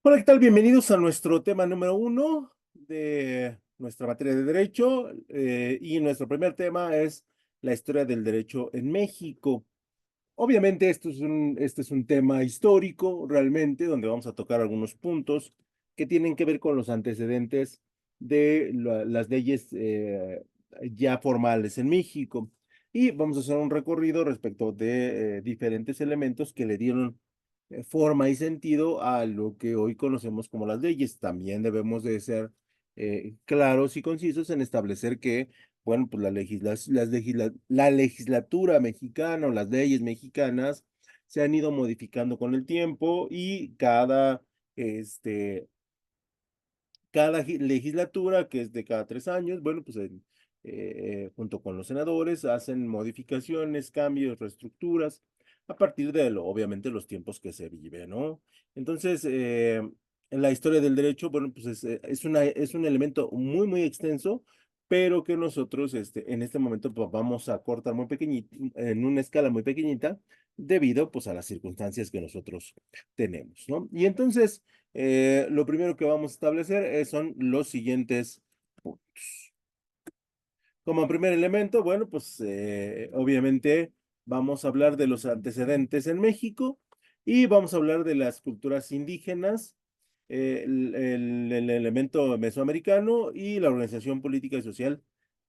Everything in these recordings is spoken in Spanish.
Hola, ¿qué tal? Bienvenidos a nuestro tema número uno de nuestra materia de derecho. Y nuestro primer tema es la historia del derecho en México. Obviamente, este es un tema histórico realmente, donde vamos a tocar algunos puntos que tienen que ver con los antecedentes de las leyes ya formales en México. Y vamos a hacer un recorrido respecto de diferentes elementos que le dieron forma y sentido a lo que hoy conocemos como las leyes. También debemos de ser claros y concisos en establecer que, bueno, pues la legislatura mexicana o las leyes mexicanas se han ido modificando con el tiempo y este, cada legislatura, que es de cada 3 años, bueno, pues junto con los senadores hacen modificaciones, cambios, reestructuras, a partir de, obviamente, los tiempos que se vive, ¿no? Entonces, en la historia del derecho, bueno, pues es un elemento muy, muy extenso, pero que nosotros en este momento pues, vamos a cortar muy pequeñito, en una escala muy pequeñita, debido pues a las circunstancias que nosotros tenemos, ¿no? Y entonces, lo primero que vamos a establecer son los siguientes puntos. Como primer elemento, bueno, pues obviamente vamos a hablar de los antecedentes en México y vamos a hablar de las culturas indígenas, el elemento mesoamericano y la organización política y social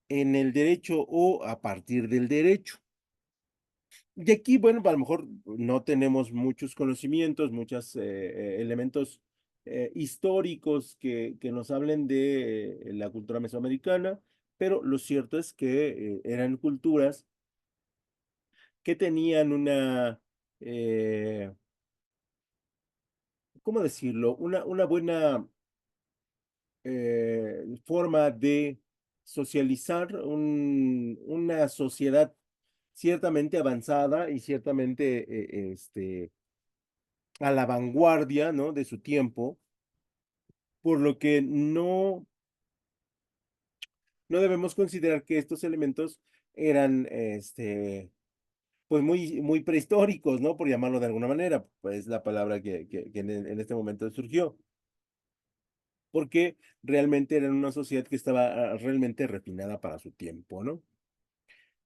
en el derecho o a partir del derecho. Y aquí, bueno, a lo mejor no tenemos muchos conocimientos, muchos elementos históricos que nos hablen de la cultura mesoamericana, pero lo cierto es que eran culturas que tenían ¿cómo decirlo? Una buena forma de socializar, una sociedad ciertamente avanzada y ciertamente a la vanguardia, ¿no? De su tiempo, por lo que no debemos considerar que estos elementos eran, pues muy prehistóricos, ¿no? Por llamarlo de alguna manera, pues la palabra que en este momento surgió, porque realmente eran una sociedad que estaba realmente refinada para su tiempo, ¿no?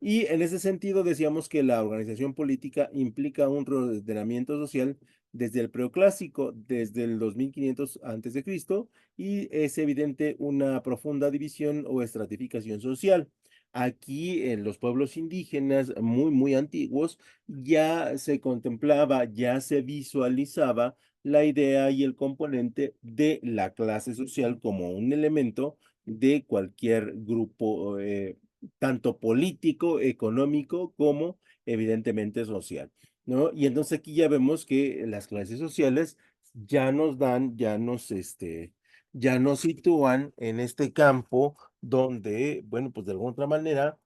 Y en ese sentido decíamos que la organización política implica un reordenamiento social desde el preoclásico, desde el 2500 antes de Cristo, y es evidente una profunda división o estratificación social. Aquí en los pueblos indígenas muy antiguos ya se contemplaba, ya se visualizaba la idea y el componente de la clase social como un elemento de cualquier grupo tanto político, económico, como evidentemente social, ¿no? Y entonces aquí ya vemos que las clases sociales ya nos sitúan en este campo donde, bueno, pues de alguna otra manera,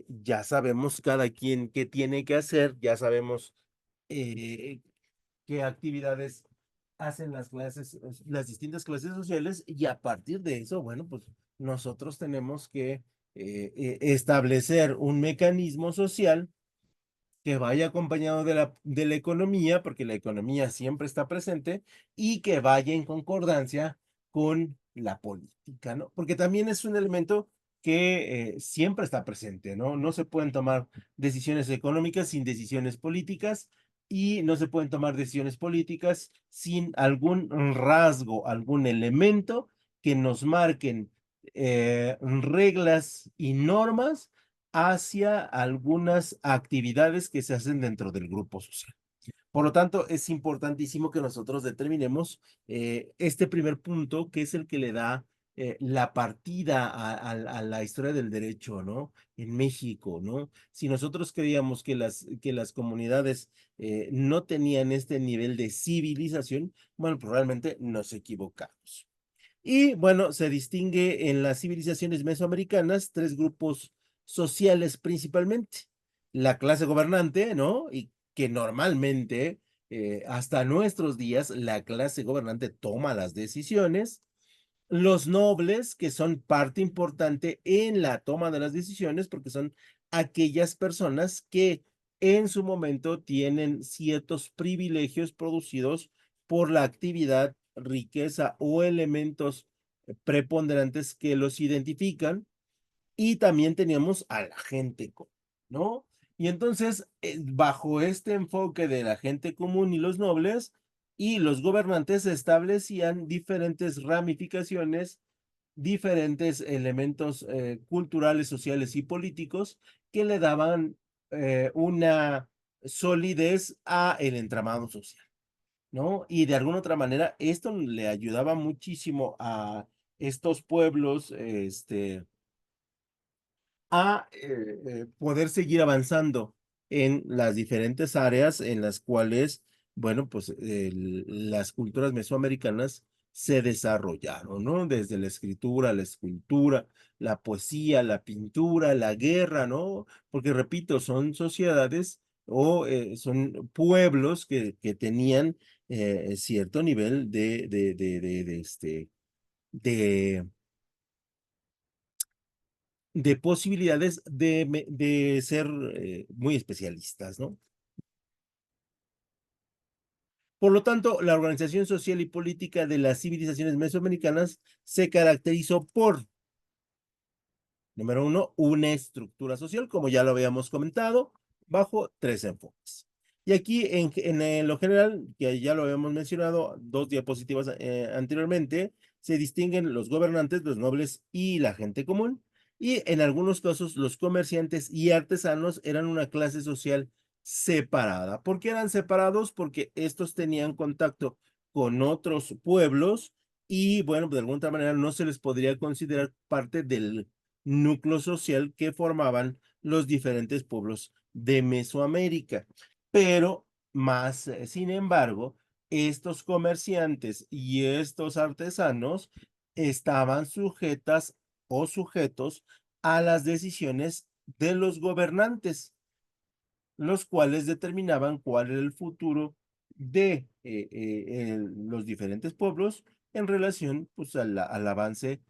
ya sabemos cada quien qué tiene que hacer, ya sabemos eh, qué actividades hacen las distintas clases sociales, y a partir de eso, bueno, pues nosotros tenemos que establecer un mecanismo social que vaya acompañado de la economía, porque la economía siempre está presente, y que vaya en concordancia con la política, ¿no? Porque también es un elemento que siempre está presente, ¿no? No se pueden tomar decisiones económicas sin decisiones políticas, y no se pueden tomar decisiones políticas sin algún rasgo, algún elemento que nos marquen reglas y normas hacia algunas actividades que se hacen dentro del grupo social. Por lo tanto, es importantísimo que nosotros determinemos este primer punto, que es el que le da la partida a la historia del derecho, ¿no? En México, ¿no? Si nosotros creíamos que las comunidades no tenían este nivel de civilización, bueno, pues realmente nos equivocamos. Y bueno, se distingue en las civilizaciones mesoamericanas tres grupos sociales principalmente. La clase gobernante, ¿no? Y que normalmente, hasta nuestros días, la clase gobernante toma las decisiones. Los nobles, que son parte importante en la toma de las decisiones, porque son aquellas personas que en su momento tienen ciertos privilegios producidos por la actividad riqueza o elementos preponderantes que los identifican, y también teníamos a la gente común, ¿no? Y entonces, bajo este enfoque de la gente común y los nobles, y los gobernantes establecían diferentes ramificaciones, diferentes elementos culturales, sociales y políticos que le daban una solidez a el entramado social, ¿no? Y de alguna otra manera, esto le ayudaba muchísimo a estos pueblos, a poder seguir avanzando en las diferentes áreas en las cuales, bueno, pues las culturas mesoamericanas se desarrollaron, ¿no? Desde la escritura, la escultura, la poesía, la pintura, la guerra, ¿no? Porque repito, son sociedades o son pueblos que tenían cierto nivel de de posibilidades de ser muy especialistas, ¿no? Por lo tanto, la organización social y política de las civilizaciones mesoamericanas se caracterizó por, número uno, una estructura social, como ya lo habíamos comentado, bajo tres enfoques. Y aquí, lo general, que ya lo habíamos mencionado, dos diapositivas anteriormente, se distinguen los gobernantes, los nobles y la gente común. Y en algunos casos, los comerciantes y artesanos eran una clase social separada. ¿Por qué eran separados? Porque estos tenían contacto con otros pueblos y, bueno, de alguna otra manera no se les podría considerar parte del núcleo social que formaban los diferentes pueblos de Mesoamérica. Pero más, sin embargo, estos comerciantes y estos artesanos estaban sujetas o sujetos a las decisiones de los gobernantes, los cuales determinaban cuál era el futuro de los diferentes pueblos en relación pues, al avance,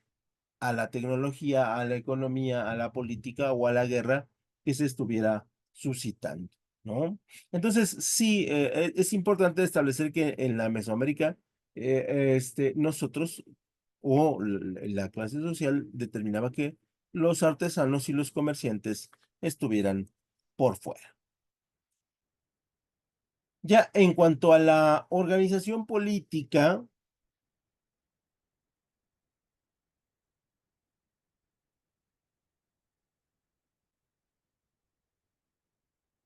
a la tecnología, a la economía, a la política o a la guerra que se estuviera suscitando, ¿no? Entonces, sí, es importante establecer que en la Mesoamérica, nosotros o la clase social determinaba que los artesanos y los comerciantes estuvieran por fuera. Ya en cuanto a la organización política,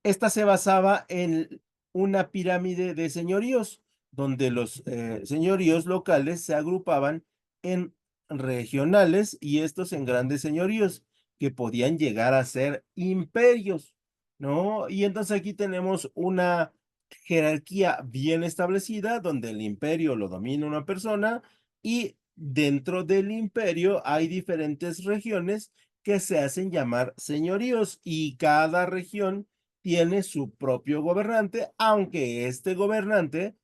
esta se basaba en una pirámide de señoríos, donde los señoríos locales se agrupaban en regionales y estos en grandes señoríos que podían llegar a ser imperios, ¿no? Y entonces aquí tenemos una jerarquía bien establecida donde el imperio lo domina una persona y dentro del imperio hay diferentes regiones que se hacen llamar señoríos y cada región tiene su propio gobernante, aunque este gobernante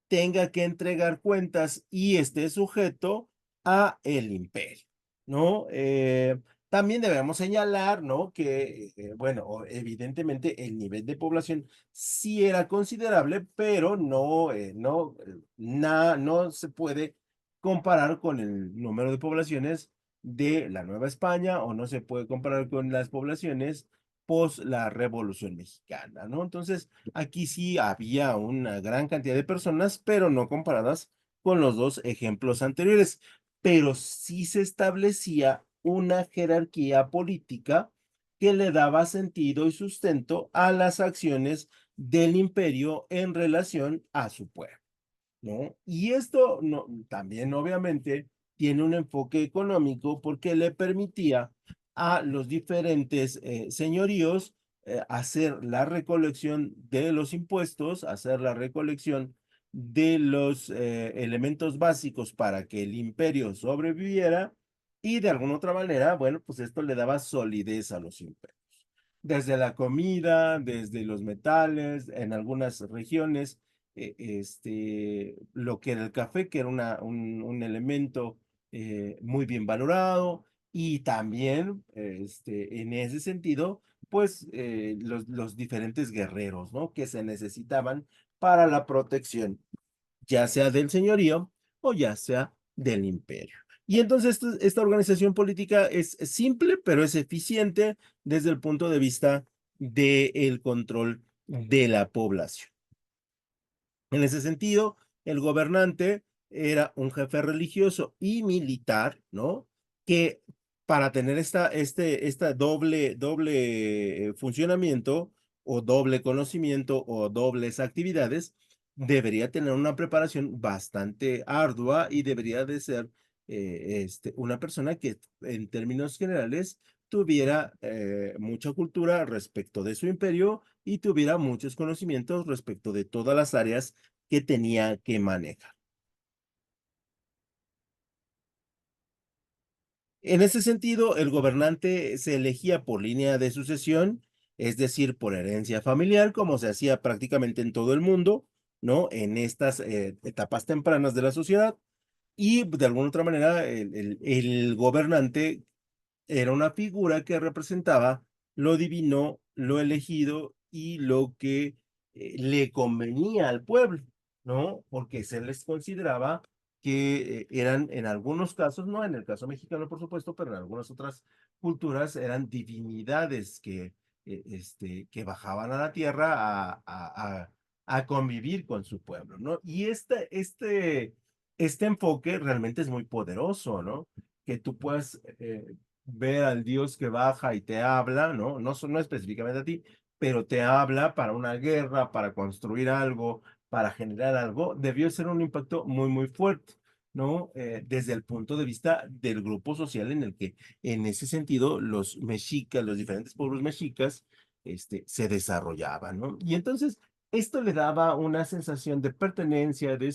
tenga que entregar cuentas y esté sujeto a el imperio, ¿no? También debemos señalar, ¿no? Que, bueno, evidentemente el nivel de población sí era considerable, pero no se puede comparar con el número de poblaciones de la Nueva España o no se puede comparar con las poblaciones post la Revolución Mexicana, ¿no? Entonces, aquí sí había una gran cantidad de personas, pero no comparadas con los dos ejemplos anteriores, pero sí se establecía una jerarquía política que le daba sentido y sustento a las acciones del imperio en relación a su pueblo, ¿no? Y esto no, también obviamente tiene un enfoque económico porque le permitía a los diferentes señoríos hacer la recolección de los impuestos, hacer la recolección de los elementos básicos para que el imperio sobreviviera y de alguna otra manera, bueno, pues esto le daba solidez a los imperios. Desde la comida, desde los metales, en algunas regiones lo que era el café, que era un elemento muy bien valorado, y también en ese sentido, pues los diferentes guerreros, ¿no? Que se necesitaban para la protección, ya sea del señorío o ya sea del imperio. Y entonces esta organización política es simple, pero es eficiente desde el punto de vista del control de la población. En ese sentido, el gobernante era un jefe religioso y militar, ¿no? Que para tener esta doble funcionamiento o doble conocimiento o dobles actividades, debería tener una preparación bastante ardua y debería de ser una persona que en términos generales tuviera mucha cultura respecto de su imperio y tuviera muchos conocimientos respecto de todas las áreas que tenía que manejar. En ese sentido, el gobernante se elegía por línea de sucesión, es decir, por herencia familiar, como se hacía prácticamente en todo el mundo, ¿no? En estas etapas tempranas de la sociedad. Y de alguna otra manera, el gobernante era una figura que representaba lo divino, lo elegido y lo que le convenía al pueblo, ¿no? Porque se les consideraba que eran en algunos casos, no en el caso mexicano, por supuesto, pero en algunas otras culturas eran divinidades que bajaban a la tierra a convivir con su pueblo, ¿no? Y este enfoque realmente es muy poderoso, ¿no? Que tú puedas ver al Dios que baja y te habla, ¿no? No específicamente a ti, pero te habla para una guerra, para construir algo, para generar algo, debió ser un impacto muy, muy fuerte, ¿no? Desde el punto de vista del grupo social en el que, en ese sentido, los mexicas, los diferentes pueblos mexicas, se desarrollaban, ¿no? Y entonces, esto le daba una sensación de pertenencia, de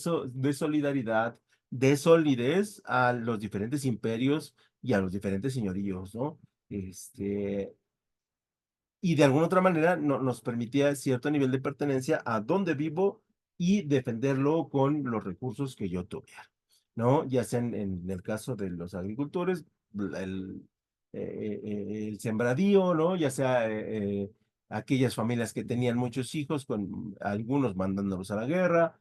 solidaridad, de solidez a los diferentes imperios y a los diferentes señoríos, ¿no? Este, y de alguna otra manera nos permitía cierto nivel de pertenencia a donde vivo y defenderlo con los recursos que yo tuviera, ¿no? Ya sea en el caso de los agricultores, el, el sembradío, ¿no? Ya sea aquellas familias que tenían muchos hijos, con algunos mandándolos a la guerra,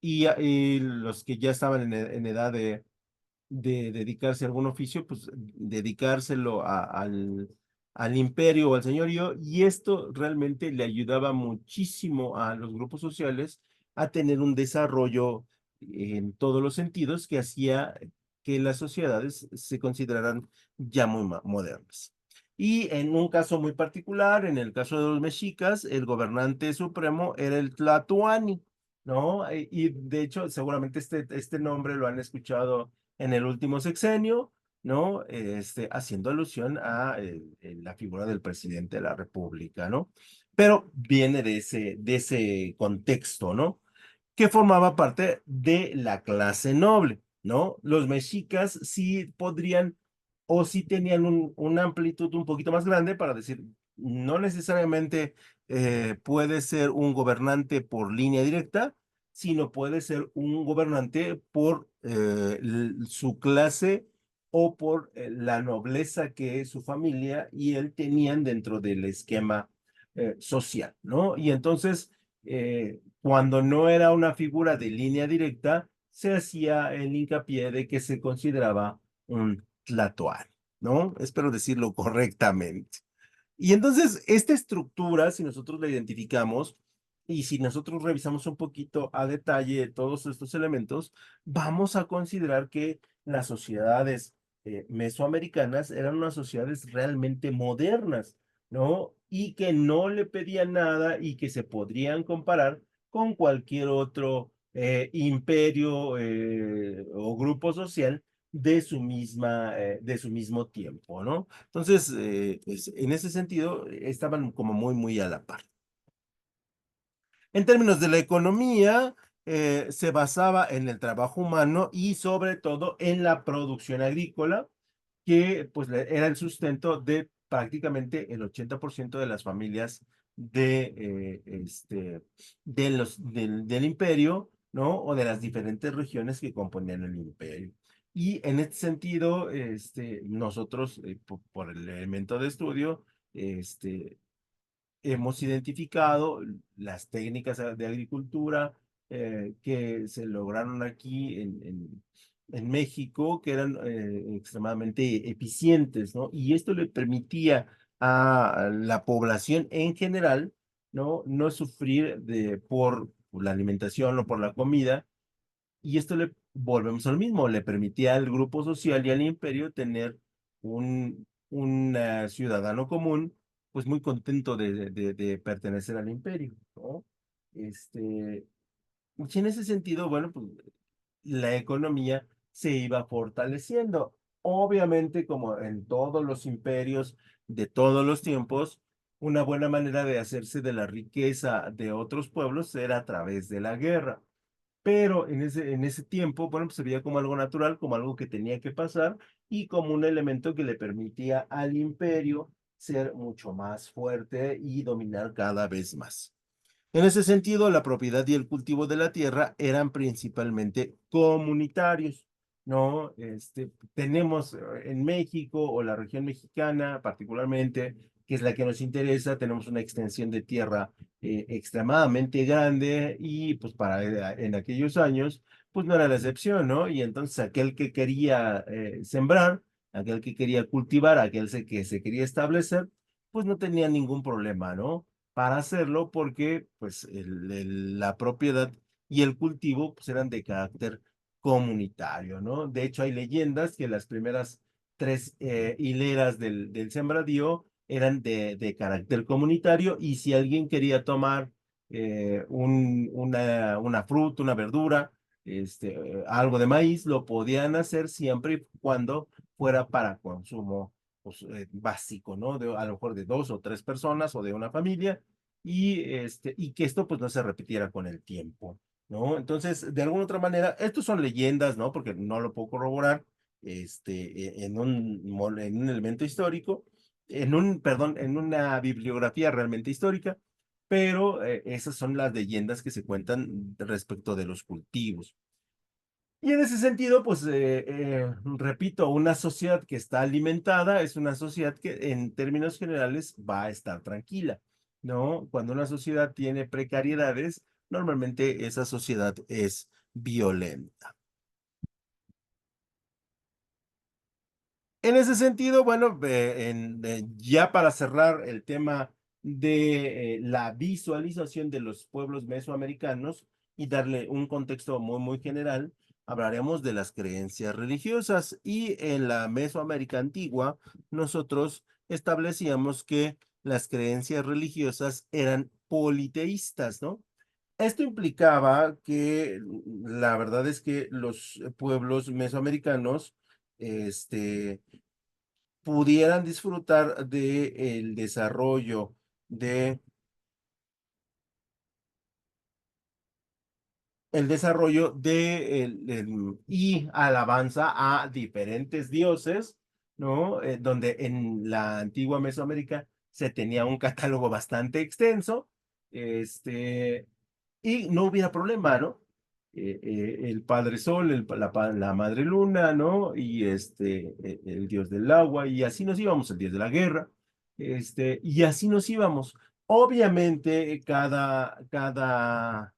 y los que ya estaban en edad de dedicarse a algún oficio, pues dedicárselo al imperio o al señorío, y esto realmente le ayudaba muchísimo a los grupos sociales a tener un desarrollo en todos los sentidos que hacía que las sociedades se consideraran ya muy modernas. Y en un caso muy particular, en el caso de los mexicas, el gobernante supremo era el Tlatoani, ¿no? Y de hecho, seguramente este nombre lo han escuchado en el último sexenio, ¿no? Haciendo alusión a la figura del presidente de la República, ¿no? Pero viene de ese contexto, ¿no? Que formaba parte de la clase noble, ¿no? Los mexicas sí podrían o sí tenían una amplitud un poquito más grande para decir, no necesariamente puede ser un gobernante por línea directa, sino puede ser un gobernante por su clase o por la nobleza que su familia y él tenían dentro del esquema social, ¿no? Y entonces, cuando no era una figura de línea directa, se hacía el hincapié de que se consideraba un tlatoani, ¿no? Espero decirlo correctamente. Y entonces, esta estructura, si nosotros la identificamos y si nosotros revisamos un poquito a detalle todos estos elementos, vamos a considerar que las sociedades mesoamericanas eran unas sociedades realmente modernas, ¿no? Y que no le pedían nada y que se podrían comparar con cualquier otro imperio o grupo social de su mismo tiempo, ¿no? Entonces, en ese sentido, estaban como muy, muy a la par. En términos de la economía, se basaba en el trabajo humano y sobre todo en la producción agrícola, que pues era el sustento de prácticamente el 80% de las familias del imperio, ¿no? O de las diferentes regiones que componían el imperio. Y en este sentido, nosotros, por el elemento de estudio, hemos identificado las técnicas de agricultura, que se lograron aquí en México, que eran extremadamente eficientes, ¿no? Y esto le permitía a la población en general, ¿no? No sufrir por la alimentación o por la comida, y esto le volvemos al mismo, le permitía al grupo social y al imperio tener un ciudadano común, pues muy contento de pertenecer al imperio, ¿no? Este, y en ese sentido, bueno, pues la economía se iba fortaleciendo. Obviamente, como en todos los imperios de todos los tiempos, una buena manera de hacerse de la riqueza de otros pueblos era a través de la guerra. Pero en ese tiempo, bueno, pues se veía como algo natural, como algo que tenía que pasar y como un elemento que le permitía al imperio ser mucho más fuerte y dominar cada vez más. En ese sentido, la propiedad y el cultivo de la tierra eran principalmente comunitarios, ¿no? Tenemos en México o la región mexicana particularmente, que es la que nos interesa, tenemos una extensión de tierra extremadamente grande y pues en aquellos años, pues no era la excepción, ¿no? Y entonces aquel que quería sembrar, aquel que quería cultivar, que se quería establecer, pues no tenía ningún problema, ¿no? Para hacerlo porque pues la propiedad y el cultivo pues eran de carácter comunitario, ¿no? De hecho hay leyendas que las primeras tres hileras del sembradío eran de carácter comunitario y si alguien quería tomar una fruta, una verdura, algo de maíz, lo podían hacer siempre y cuando fuera para consumo pues, básico, ¿no? A lo mejor de dos o tres personas o de una familia, y que esto pues no se repitiera con el tiempo, ¿no? Entonces, de alguna otra manera, estos son leyendas, ¿no? Porque no lo puedo corroborar, en un elemento histórico, perdón, en una bibliografía realmente histórica, pero esas son las leyendas que se cuentan respecto de los cultivos. Y en ese sentido, pues, repito, una sociedad que está alimentada es una sociedad que en términos generales va a estar tranquila, ¿no? Cuando una sociedad tiene precariedades, normalmente esa sociedad es violenta. En ese sentido, bueno, ya para cerrar el tema de la visualización de los pueblos mesoamericanos y darle un contexto muy, muy general, hablaremos de las creencias religiosas. Y en la Mesoamérica antigua, nosotros establecíamos que las creencias religiosas eran politeístas, ¿no? Esto implicaba que la verdad es que los pueblos mesoamericanos, este, pudieran disfrutar de el desarrollo y alabanza a diferentes dioses, ¿no? Donde en la antigua Mesoamérica se tenía un catálogo bastante extenso, este, y no hubiera problema, ¿no? El Padre Sol, la Madre Luna, ¿no? Y el Dios del agua, y así nos íbamos, el Dios de la guerra, y así nos íbamos. Obviamente, cada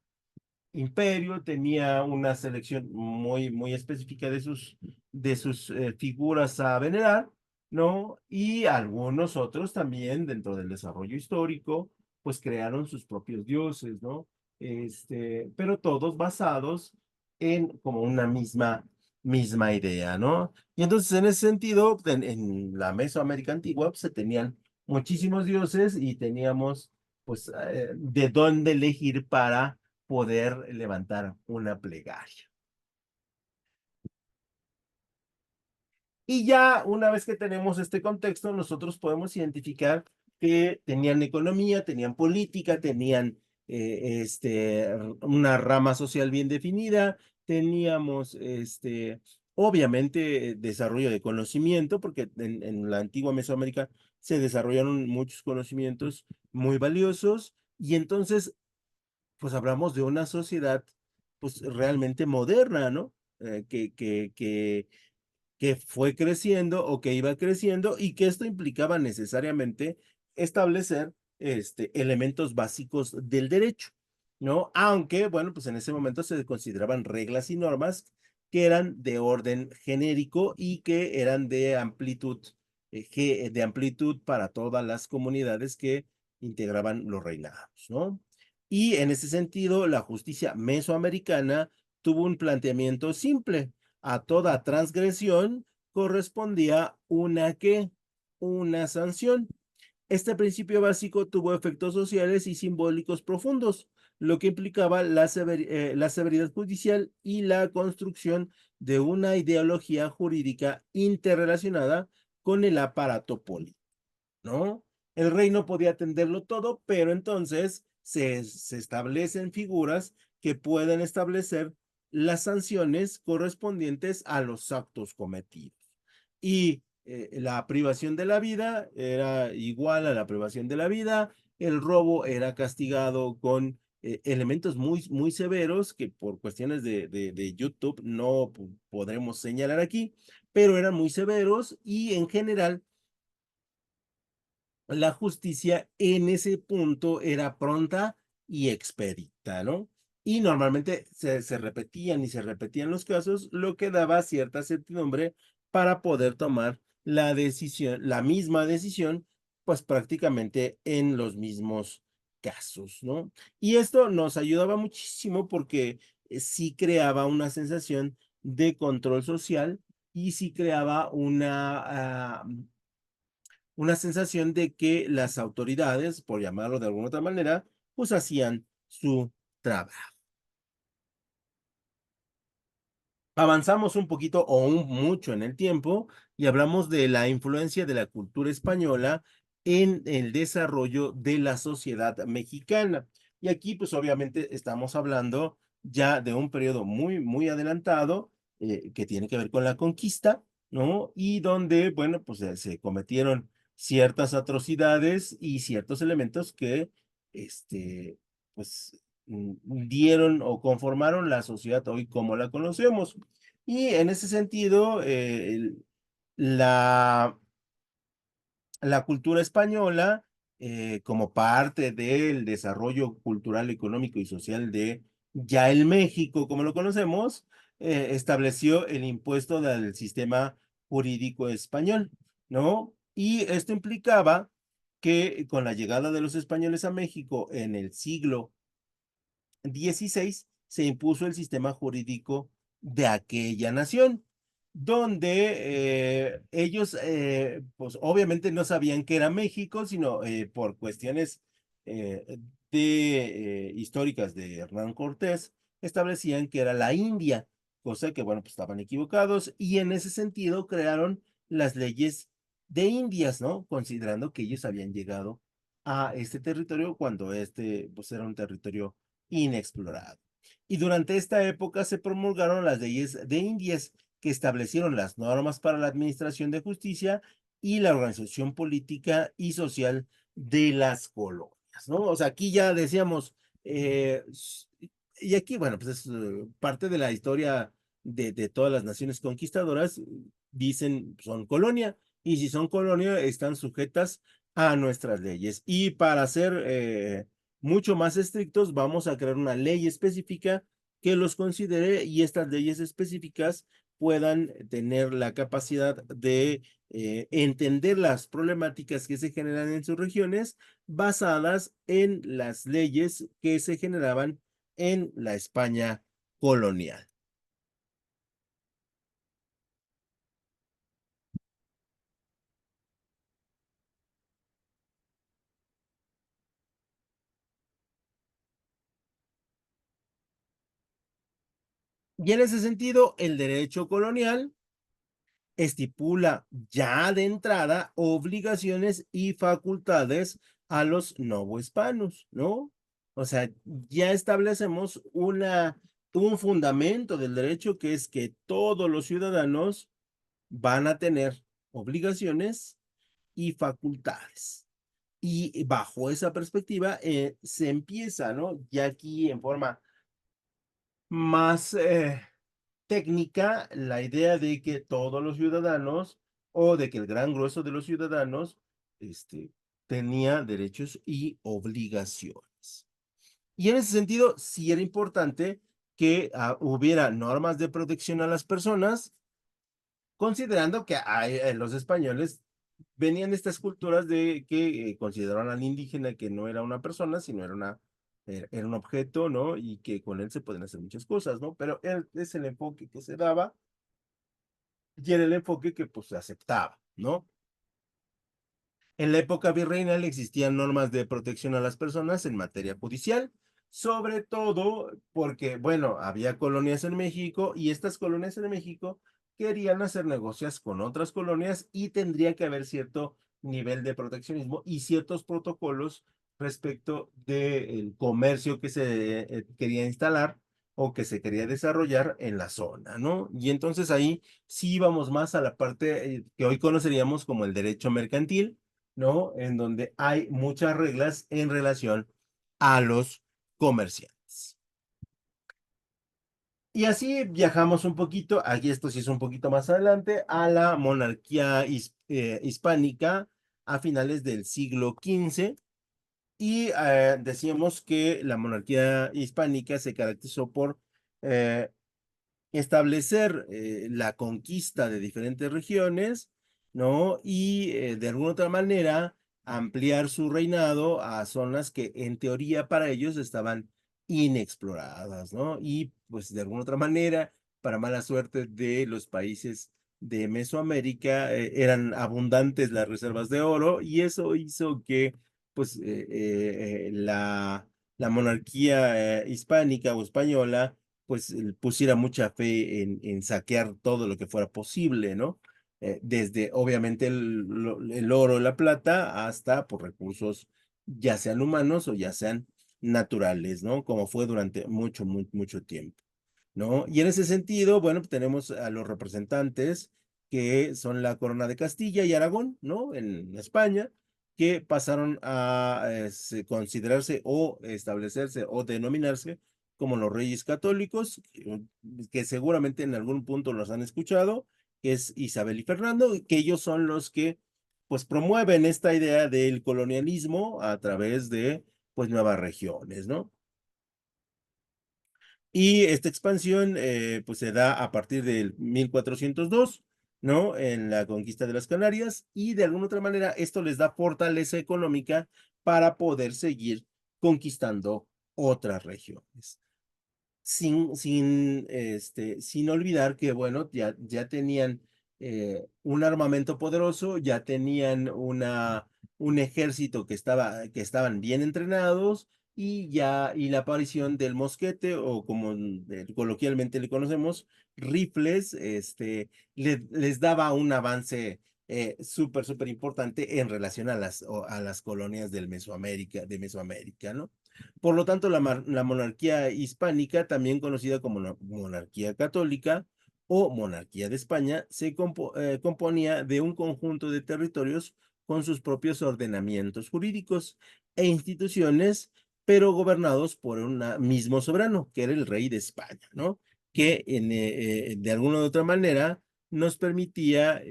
imperio tenía una selección muy, muy específica de sus figuras a venerar, ¿no? Y algunos otros también dentro del desarrollo histórico, pues crearon sus propios dioses, ¿no? Pero todos basados en como una misma idea, ¿no? Y entonces en ese sentido, en la Mesoamérica antigua, pues, se tenían muchísimos dioses y teníamos, pues, de dónde elegir para poder levantar una plegaria. Y ya una vez que tenemos este contexto, nosotros podemos identificar que tenían economía, tenían política, tenían una rama social bien definida, teníamos obviamente desarrollo de conocimiento, porque en la antigua Mesoamérica se desarrollaron muchos conocimientos muy valiosos, y entonces pues hablamos de una sociedad pues realmente moderna, ¿no? Que fue creciendo o que iba creciendo y que esto implicaba necesariamente establecer elementos básicos del derecho. ¿no? Aunque, bueno, pues en ese momento se consideraban reglas y normas que eran de orden genérico y que eran de amplitud para todas las comunidades que integraban los reinados, ¿no? Y en ese sentido, la justicia mesoamericana tuvo un planteamiento simple. A toda transgresión correspondía una sanción. Este principio básico tuvo efectos sociales y simbólicos profundos, lo que implicaba la severidad judicial y la construcción de una ideología jurídica interrelacionada con el aparato político, ¿no? El rey no podía atenderlo todo, pero entonces se establecen figuras que pueden establecer las sanciones correspondientes a los actos cometidos. Y la privación de la vida era igual a la privación de la vida, el robo era castigado con elementos muy severos que por cuestiones de YouTube no podremos señalar aquí, pero eran muy severos y en general la justicia en ese punto era pronta y expedita, ¿no? Y normalmente se repetían los casos, lo que daba cierta certidumbre para poder tomar la misma decisión, pues prácticamente en los mismos casos, ¿no? Y esto nos ayudaba muchísimo porque sí creaba una sensación de control social y sí creaba una sensación de que las autoridades, por llamarlo de alguna otra manera, pues hacían su trabajo. Avanzamos un poquito o mucho en el tiempo y hablamos de la influencia de la cultura española en el desarrollo de la sociedad mexicana. Y aquí, pues obviamente estamos hablando ya de un periodo muy adelantado que tiene que ver con la conquista, ¿no? Y donde, bueno, pues se cometieron ciertas atrocidades y ciertos elementos que, este, pues, dieron o conformaron la sociedad hoy como la conocemos. Y en ese sentido, la, la cultura española, como parte del desarrollo cultural, económico y social de ya el México, como lo conocemos, estableció el impuesto del sistema jurídico español, ¿no? Y esto implicaba que con la llegada de los españoles a México en el siglo 16 se impuso el sistema jurídico de aquella nación, donde ellos, pues obviamente no sabían que era México, sino por cuestiones históricas de Hernán Cortés, establecían que era la India, cosa que, bueno, pues estaban equivocados y en ese sentido crearon las leyes de Indias, ¿no? Considerando que ellos habían llegado a este territorio cuando este, pues era un territorio inexplorado. Y durante esta época se promulgaron las leyes de Indias que establecieron las normas para la administración de justicia y la organización política y social de las colonias, ¿no? O sea, aquí ya decíamos, y aquí, bueno, pues es parte de la historia de todas las naciones conquistadoras, dicen son colonia, y si son colonia, están sujetas a nuestras leyes. Y para ser mucho más estrictos, vamos a crear una ley específica que los considere y estas leyes específicas puedan tener la capacidad de entender las problemáticas que se generan en sus regiones basadas en las leyes que se generaban en la España colonial. Y en ese sentido, el derecho colonial estipula ya de entrada obligaciones y facultades a los novohispanos, ¿no? O sea, ya establecemos un fundamento del derecho que es que todos los ciudadanos van a tener obligaciones y facultades. Y bajo esa perspectiva se empieza, ¿no? Ya aquí en forma más técnica la idea de que todos los ciudadanos o de que el gran grueso de los ciudadanos este, tenía derechos y obligaciones. Y en ese sentido, sí era importante que hubiera normas de protección a las personas, considerando que los españoles venían de estas culturas de que consideraban al indígena que no era una persona, sino era un objeto, ¿no? Y que con él se pueden hacer muchas cosas, ¿no? Pero es el enfoque que se daba y era el enfoque que pues se aceptaba, ¿no? En la época virreinal existían normas de protección a las personas en materia judicial, sobre todo porque, bueno, había colonias en México y estas colonias en México querían hacer negocios con otras colonias y tendría que haber cierto nivel de proteccionismo y ciertos protocolos respecto del comercio que se quería instalar o que se quería desarrollar en la zona, ¿no? Y entonces ahí sí íbamos más a la parte que hoy conoceríamos como el derecho mercantil, ¿no? En donde hay muchas reglas en relación a los comerciantes. Y así viajamos un poquito, aquí esto sí es un poquito más adelante, a la monarquía hispánica a finales del siglo XV. Y decíamos que la monarquía hispánica se caracterizó por eh, establecer la conquista de diferentes regiones, ¿no? Y de alguna otra manera ampliar su reinado a zonas que en teoría para ellos estaban inexploradas, ¿no? Y pues de alguna otra manera, para mala suerte de los países de Mesoamérica, eran abundantes las reservas de oro y eso hizo que pues la monarquía hispánica o española pues pusiera mucha fe en saquear todo lo que fuera posible, ¿no? Desde obviamente el oro, la plata, hasta por recursos ya sean humanos o ya sean naturales, ¿no? Como fue durante mucho tiempo, ¿no? Y en ese sentido, bueno, pues tenemos a los representantes que son la Corona de Castilla y Aragón, ¿no? En España, que pasaron a considerarse o establecerse o denominarse como los Reyes Católicos, que seguramente en algún punto los han escuchado, que es Isabel y Fernando, que ellos son los que pues promueven esta idea del colonialismo a través de pues nuevas regiones, ¿no? Y esta expansión pues se da a partir del 1402, ¿no? En la conquista de las Canarias y de alguna otra manera esto les da fortaleza económica para poder seguir conquistando otras regiones. Sin olvidar que, bueno, ya tenían un armamento poderoso, ya tenían un ejército que estaban bien entrenados y la aparición del mosquete o como coloquialmente le conocemos, rifles, les daba un avance súper importante en relación a las colonias de Mesoamérica, ¿no? Por lo tanto, la monarquía hispánica, también conocida como monarquía católica o monarquía de España, se componía de un conjunto de territorios con sus propios ordenamientos jurídicos e instituciones, pero gobernados por un mismo soberano, que era el rey de España, ¿no? Que de alguna u otra manera nos permitía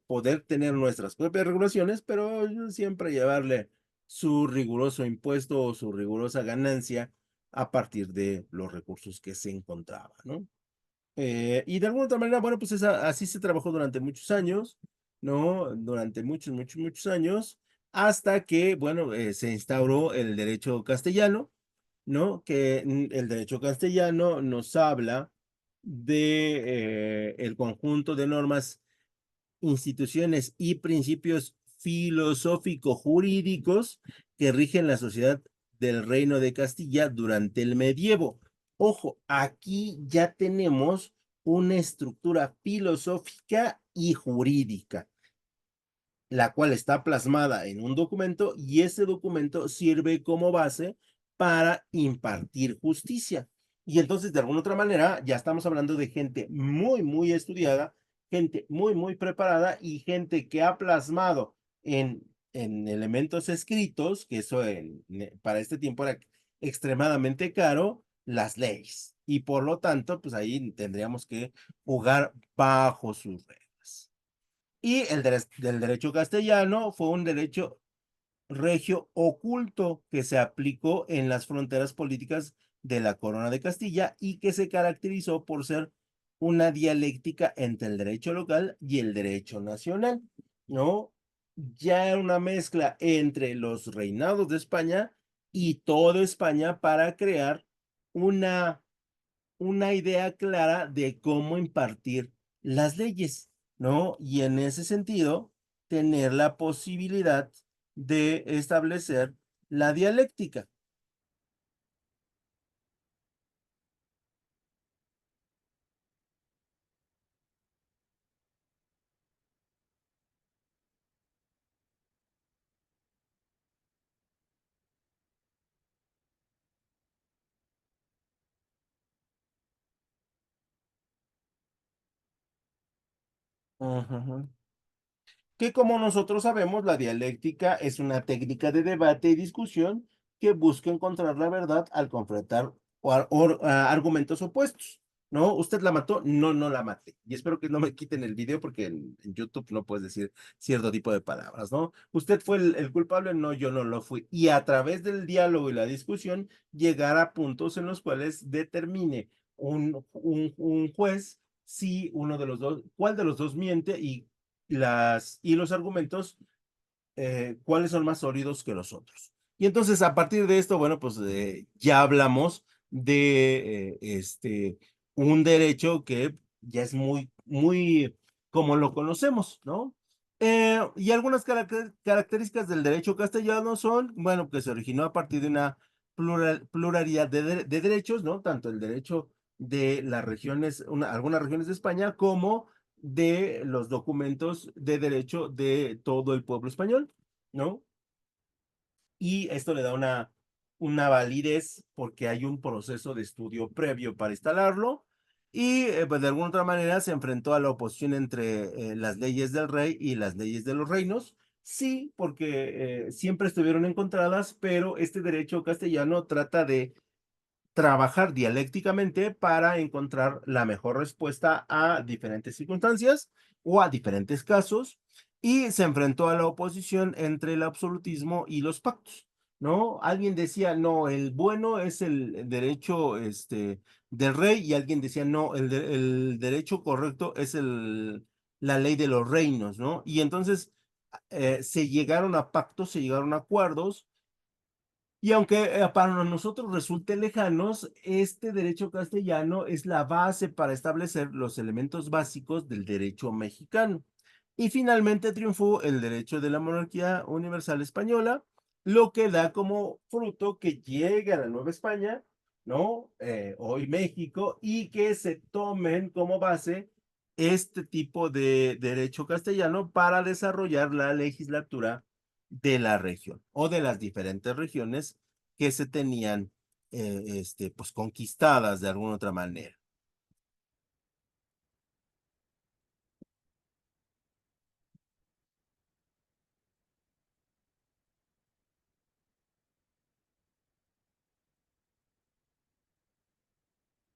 poder tener nuestras propias regulaciones, pero siempre llevarle su riguroso impuesto o su rigurosa ganancia a partir de los recursos que se encontraba, ¿no? Y de alguna otra manera, bueno, pues así se trabajó durante muchos años, ¿no? Durante muchos años, hasta que, bueno, se instauró el derecho castellano, ¿no? Que el derecho castellano nos habla de el conjunto de normas, instituciones y principios filosófico-jurídicos que rigen la sociedad del Reino de Castilla durante el medievo. Ojo, aquí ya tenemos una estructura filosófica y jurídica, la cual está plasmada en un documento y ese documento sirve como base para impartir justicia. Y entonces, de alguna otra manera, ya estamos hablando de gente muy estudiada, gente muy preparada y gente que ha plasmado en elementos escritos, que eso para este tiempo era extremadamente caro, las leyes. Y por lo tanto, pues ahí tendríamos que jugar bajo sus reglas. Y del derecho castellano fue un derecho regio oculto que se aplicó en las fronteras políticas de la Corona de Castilla y que se caracterizó por ser una dialéctica entre el derecho local y el derecho nacional, ¿no? Ya era una mezcla entre los reinados de España y toda España para crear una idea clara de cómo impartir las leyes, ¿no? Y en ese sentido, tener la posibilidad de establecer la dialéctica. Ujú. Que como nosotros sabemos, la dialéctica es una técnica de debate y discusión que busca encontrar la verdad al confrontar argumentos opuestos, ¿no? ¿Usted la mató? No, no la maté. Y espero que no me quiten el video porque en YouTube no puedes decir cierto tipo de palabras, ¿no? ¿Usted fue el culpable? No, yo no lo fui. Y a través del diálogo y la discusión, llegar a puntos en los cuales determine un juez si uno de los dos, cuál de los dos miente y los argumentos, cuáles son más sólidos que los otros. Y entonces, a partir de esto, bueno, pues ya hablamos de un derecho que ya es muy, muy como lo conocemos, ¿no? Y algunas características del derecho castellano son, bueno, que se originó a partir de una pluralidad de derechos, ¿no? Tanto el derecho de las regiones, algunas regiones de España, como de los documentos de derecho de todo el pueblo español, ¿no? Y esto le da una validez porque hay un proceso de estudio previo para instalarlo y pues de alguna otra manera se enfrentó a la oposición entre las leyes del rey y las leyes de los reinos. Sí, porque siempre estuvieron encontradas, pero este derecho castellano trata de trabajar dialécticamente para encontrar la mejor respuesta a diferentes circunstancias o a diferentes casos y se enfrentó a la oposición entre el absolutismo y los pactos, ¿no? Alguien decía, no, el bueno es el derecho del rey y alguien decía, no, el derecho correcto es la ley de los reinos, ¿no? Y entonces se llegaron a pactos, se llegaron a acuerdos y aunque para nosotros resulte lejanos, este derecho castellano es la base para establecer los elementos básicos del derecho mexicano. Y finalmente triunfó el derecho de la monarquía universal española, lo que da como fruto que llegue a la Nueva España, ¿no? Hoy México, y que se tomen como base este tipo de derecho castellano para desarrollar la legislatura de la región o de las diferentes regiones que se tenían pues conquistadas de alguna otra manera.